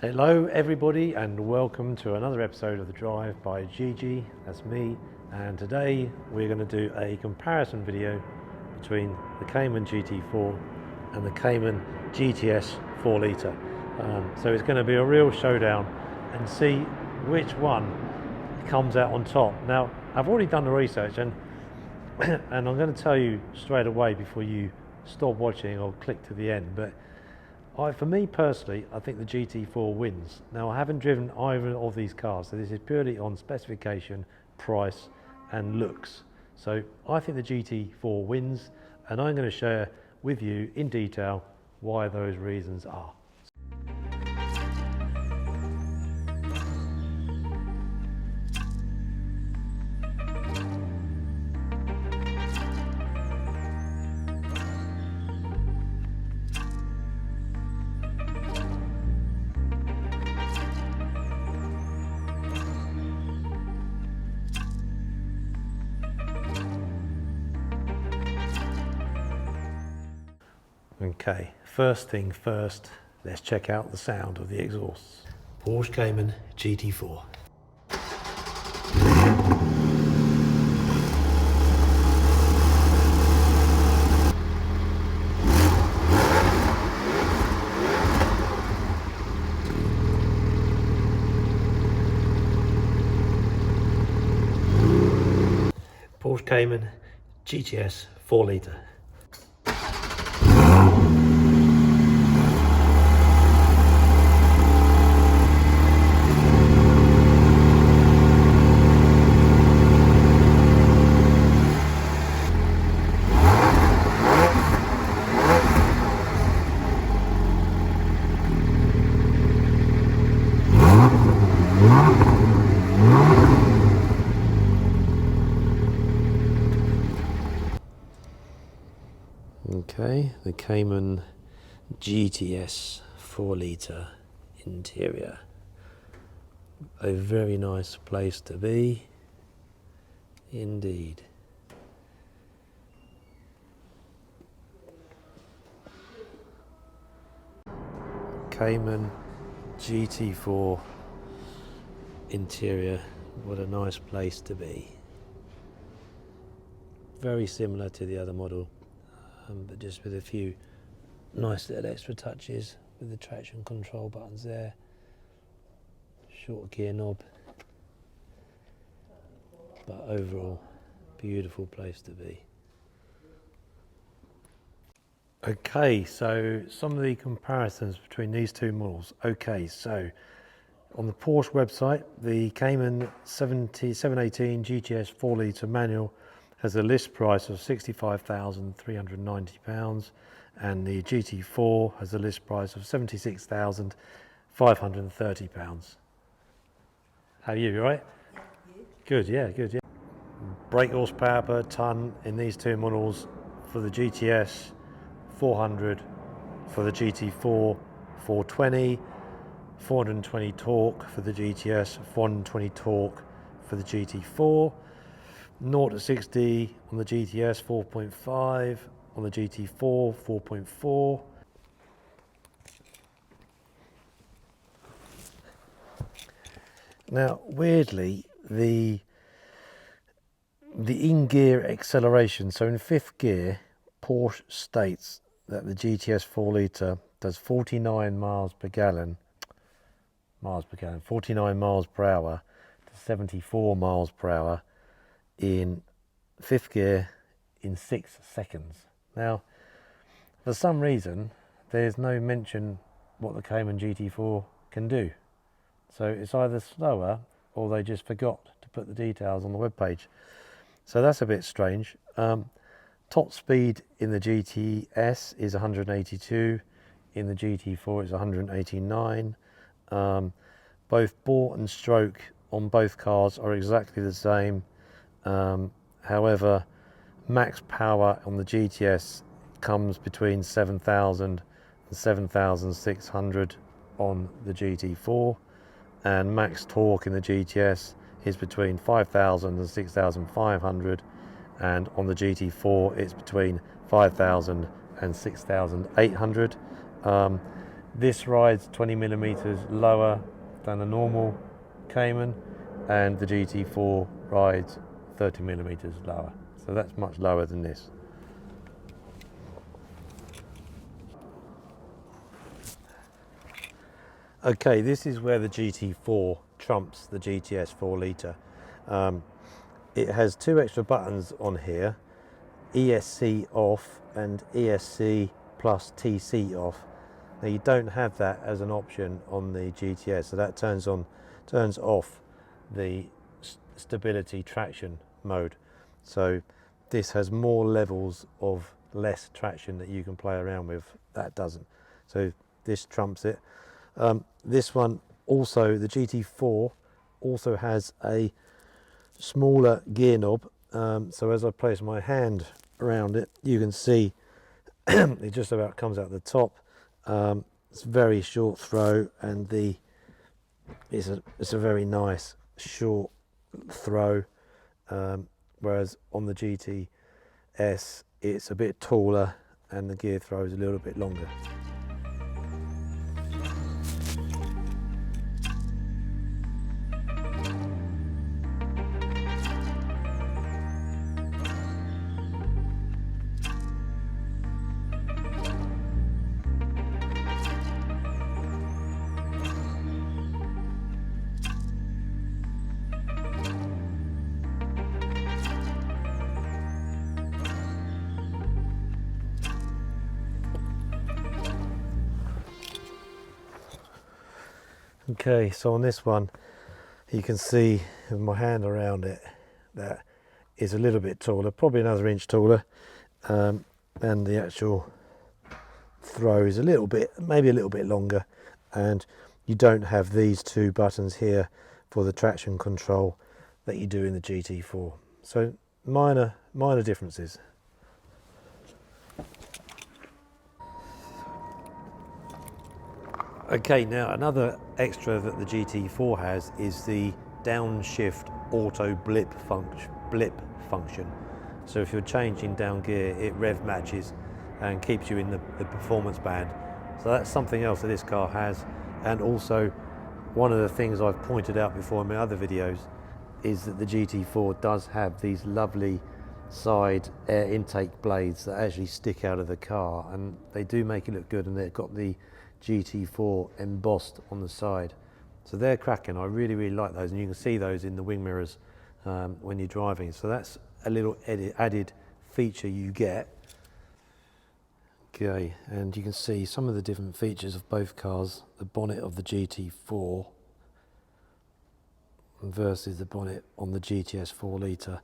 Hello everybody and welcome to another episode of The Drive by Gigi, that's me, and today we're going to do a comparison video between the Cayman GT4 and the Cayman GTS 4 litre. So it's going to be a real showdown and see which one comes out on top. Now I've already done the research and I'm going to tell you straight away before you stop watching or click to the end, but for me personally, I think the GT4 wins. Now, I haven't driven either of these cars, so this is purely on specification, price, and looks. So I think the GT4 wins, and I'm going to share with you in detail why those reasons are. Okay, first thing first, let's check out the sound of the exhausts. Porsche Cayman GT4. Porsche Cayman GTS 4 litre. Okay, the Cayman GTS 4 litre interior. A very nice place to be, indeed. Cayman GT4 interior, what a nice place to be. Very similar to the other model. But just with a few nice little extra touches with the traction control buttons there, short gear knob, but overall beautiful place to be. Okay, so some of the comparisons between these two models. Okay, so on the Porsche website, the Cayman 718 GTS 4 litre manual has a list price of £65,390, and the GT4 has a list price of £76,530. How are you, right? Yeah, you? Good, yeah, good, yeah. Brake horsepower per tonne in these two models: for the GTS 400, for the GT4 420, 420 torque for the GTS, 420 torque for the GT4. 0 to 60 on the GTS 4.5, on the GT4 4.4. Now weirdly, the in-gear acceleration, so in fifth gear, Porsche states that the GTS 4 litre does 49 miles per gallon, 49 miles per hour to 74 miles per hour in fifth gear in 6 seconds. Now, for some reason, there's no mention what the Cayman GT4 can do. So it's either slower or they just forgot to put the details on the web page. So that's a bit strange. Top speed in the GTS is 182, in the GT4 is 189. Both bore and stroke on both cars are exactly the same. However, max power on the GTS comes between 7,000 and 7,600 on the GT4, and max torque in the GTS is between 5,000 and 6,500, and on the GT4 it's between 5,000 and 6,800. This rides 20 millimeters lower than a normal Cayman, and the GT4 rides 30 millimeters lower. So that's much lower than this. Okay, this is where the GT4 trumps the GTS 4 litre. It has two extra buttons on here, ESC off and ESC plus TC off. Now you don't have that as an option on the GTS, so that turns off the stability traction mode. So this has more levels of less traction that you can play around with. That doesn't. So this trumps it. This one also, the GT4 also has a smaller gear knob. So as I place my hand around it, you can see it just about comes out the top. It's very short throw, and it's a very nice short throw. Whereas on the GTS, it's a bit taller, and the gear throw is a little bit longer. Okay, so on this one, you can see with my hand around it that is a little bit taller, probably another inch taller, and the actual throw is a little bit, maybe a little bit longer, and you don't have these two buttons here for the traction control that you do in the GT4. So minor differences. Okay, now another extra that the GT4 has is the downshift auto blip function. So if you're changing down gear, it rev matches and keeps you in the performance band. So that's something else that this car has. And also, one of the things I've pointed out before in my other videos is that the GT4 does have these lovely side air intake blades that actually stick out of the car, and they do make it look good, and they've got the GT4 embossed on the side. So they're cracking. I really like those, and you can see those in the wing mirrors when you're driving. So that's a little added feature you get. Okay, and you can see some of the different features of both cars. The bonnet of the GT4 versus the bonnet on the GTS 4 litre.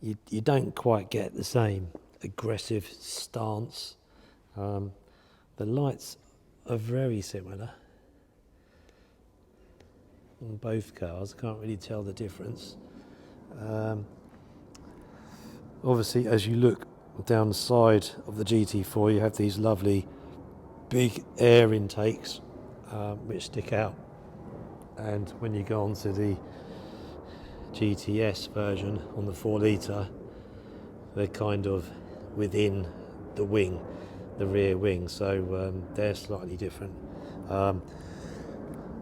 You don't quite get the same aggressive stance. The lights are very similar on both cars. Can't really tell the difference. Obviously, as you look down the side of the GT4, you have these lovely big air intakes which stick out, and when you go on to the GTS version on the 4 litre, they're kind of within the wing, the rear wing, so they're slightly different.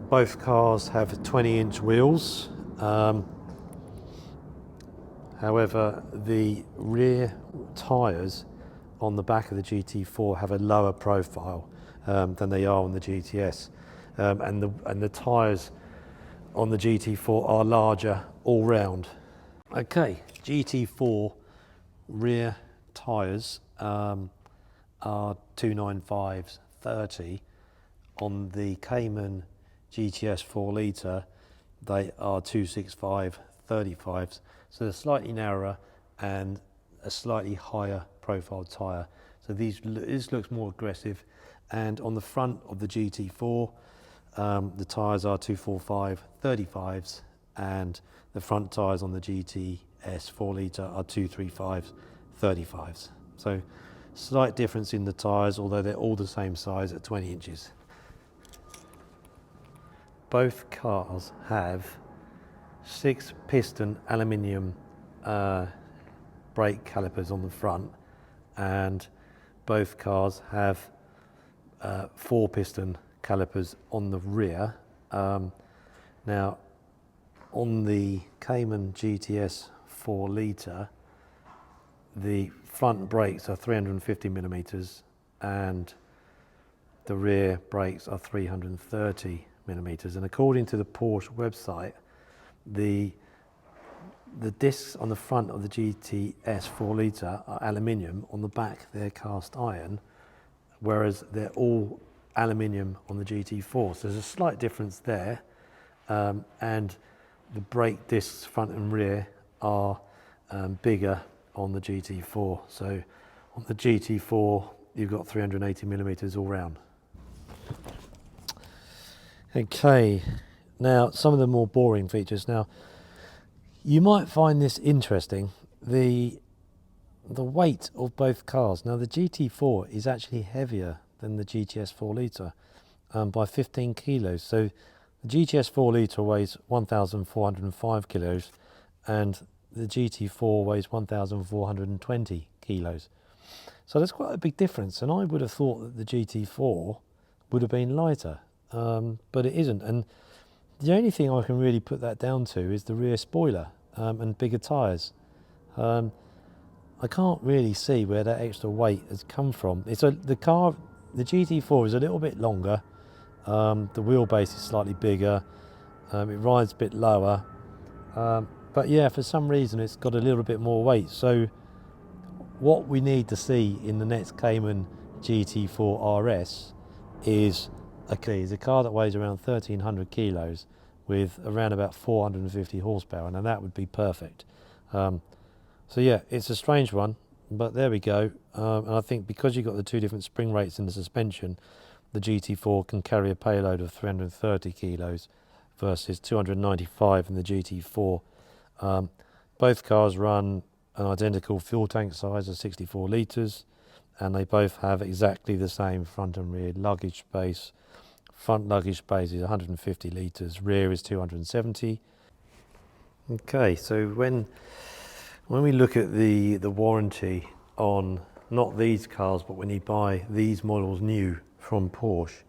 Both cars have 20-inch wheels. However, the rear tyres on the back of the GT4 have a lower profile than they are on the GTS, and the tyres on the GT4 are larger all round. Okay, GT4 rear tyres are 295s 30. On the Cayman GTS 4 litre, they are 265 35s, so they're slightly narrower and a slightly higher profile tyre. So this looks more aggressive. And on the front of the GT4, the tyres are 245 35s, and the front tyres on the GTS 4 litre are 235 35s. So slight difference in the tyres, although they're all the same size at 20 inches. Both cars have 6-piston aluminium brake calipers on the front, and both cars have 4-piston calipers on the rear. Now, on the Cayman GTS 4 litre, the front brakes are 350 millimeters and the rear brakes are 330 millimeters. And according to the Porsche website, the discs on the front of the GTS 4 litre are aluminium, on the back they're cast iron, whereas they're all aluminium on the GT4. So there's a slight difference there, and the brake discs front and rear are bigger on the GT4. So on the GT4 you've got 380 millimeters all round. Okay, now some of the more boring features. Now you might find this interesting, the weight of both cars. Now the GT4 is actually heavier than the GTS 4 litre by 15 kilos. So the GTS 4 litre weighs 1,405 kilos and the GT4 weighs 1,420 kilos. So that's quite a big difference, and I would have thought that the GT4 would have been lighter, but it isn't. And the only thing I can really put that down to is the rear spoiler and bigger tyres. I can't really see where that extra weight has come from. The GT4 is a little bit longer, the wheelbase is slightly bigger, it rides a bit lower, but yeah, for some reason it's got a little bit more weight. So what we need to see in the next Cayman GT4 RS is a car that weighs around 1,300 kilos with around about 450 horsepower, and that would be perfect. So yeah, it's a strange one, but there we go. And I think because you've got the two different spring rates in the suspension, the GT4 can carry a payload of 330 kilos versus 295 in the GT4. Both cars run an identical fuel tank size of 64 litres, and they both have exactly the same front and rear luggage space. Front luggage space is 150 litres, rear is 270. Okay, so when we look at the warranty on not these cars, but when you buy these models new from Porsche,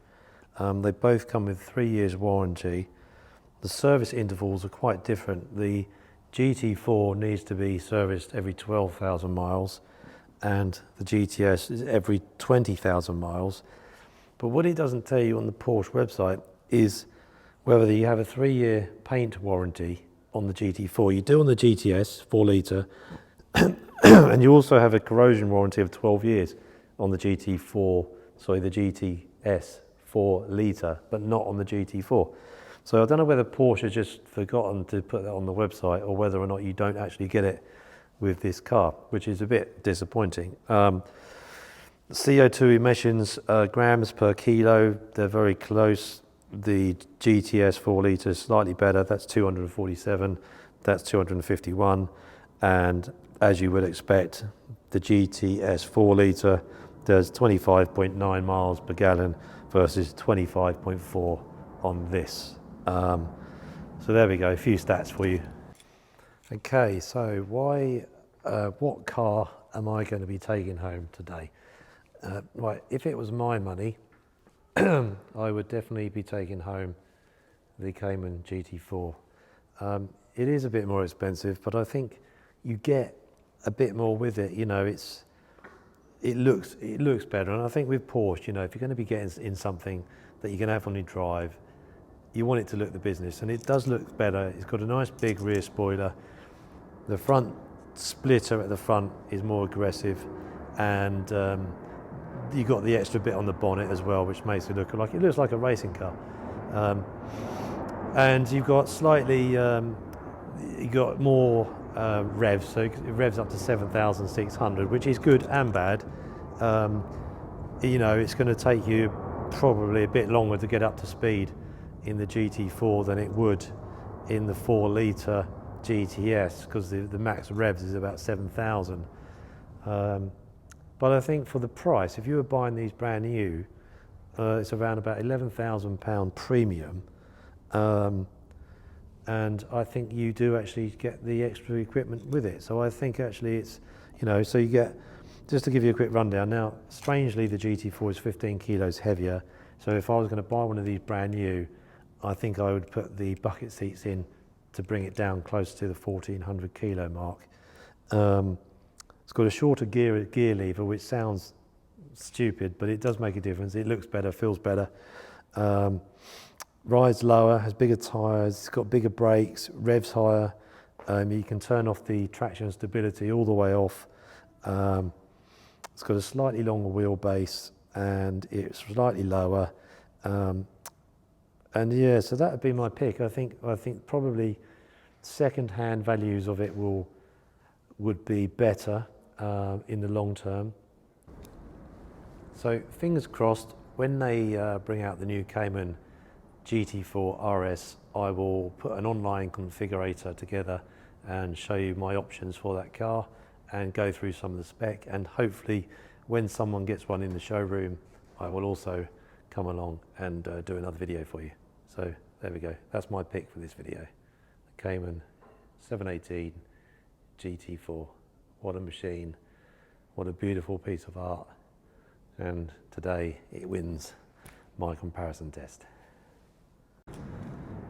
they both come with 3 years warranty. The service intervals are quite different. The GT4 needs to be serviced every 12,000 miles and the GTS is every 20,000 miles. But what it doesn't tell you on the Porsche website is whether you have a 3-year paint warranty on the GT4. You do on the GTS 4 litre and you also have a corrosion warranty of 12 years on the the GTS 4 litre, but not on the GT4. So I don't know whether Porsche has just forgotten to put that on the website or whether or not you don't actually get it with this car, which is a bit disappointing. CO2 emissions, grams per kilo, they're very close. The GTS 4 litre is slightly better, that's 247, that's 251, and as you would expect, the GTS 4 litre does 25.9 miles per gallon versus 25.4 on this. So there we go, a few stats for you. Okay, so what car am I going to be taking home today? Right, if it was my money, I would definitely be taking home the Cayman GT4. It is a bit more expensive, but I think you get a bit more with it. You know, it looks better, and I think with Porsche, you know, if you're going to be getting in something that you can have on your drive, you want it to look the business, and it does look better. It's got a nice big rear spoiler. The front splitter at the front is more aggressive, and you got the extra bit on the bonnet as well, which makes it looks like a racing car. And you've got you got more revs, so it revs up to 7,600, which is good and bad. You know, it's going to take you probably a bit longer to get up to speed in the GT4 than it would in the 4 litre GTS, because the max revs is about 7,000. But I think for the price, if you were buying these brand new, it's around about £11,000 premium. And I think you do actually get the extra equipment with it. So I think actually it's, you know, so you get, just to give you a quick rundown now, strangely the GT4 is 15 kilos heavier So if I was going to buy one of these brand new, I think I would put the bucket seats in to bring it down close to the 1400 kilo mark. It's got a shorter gear lever, which sounds stupid, but it does make a difference. It looks better, feels better. Rides lower, has bigger tyres, it's got bigger brakes, revs higher. You can turn off the traction and stability all the way off. It's got a slightly longer wheelbase and it's slightly lower. And yeah, so that would be my pick. I think probably second-hand values of it would be better in the long term. So fingers crossed, when they bring out the new Cayman GT4 RS, I will put an online configurator together and show you my options for that car and go through some of the spec, and hopefully when someone gets one in the showroom, I will also come along and do another video for you. So there we go, that's my pick for this video. The Cayman 718 GT4. What a machine, what a beautiful piece of art. And today it wins my comparison test.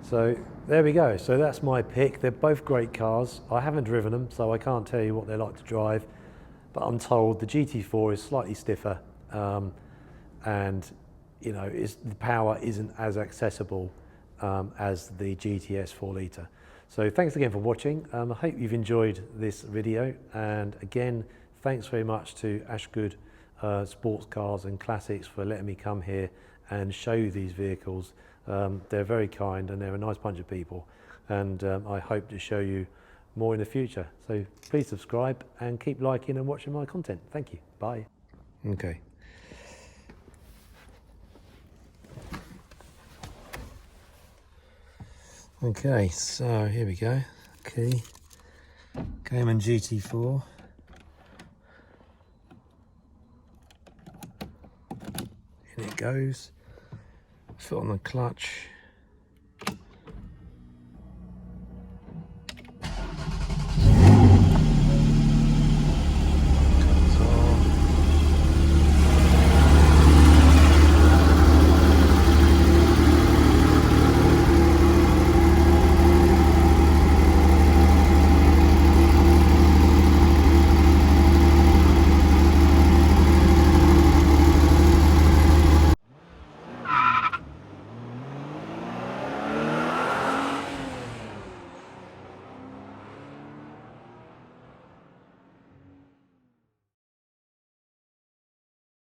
So there we go, so that's my pick. They're both great cars. I haven't driven them, so I can't tell you what they're like to drive, but I'm told the GT4 is slightly stiffer, and you know, the power isn't as accessible as the GTS 4 litre. So thanks again for watching. I hope you've enjoyed this video, and again, thanks very much to Ashgood Sports Cars and Classics for letting me come here and show you these vehicles. They're very kind and they're a nice bunch of people, and I hope to show you more in the future. So please subscribe and keep liking and watching my content. Thank you. Bye. Okay. Okay, so here we go. Okay, Cayman GT4. In it goes. Foot on the clutch.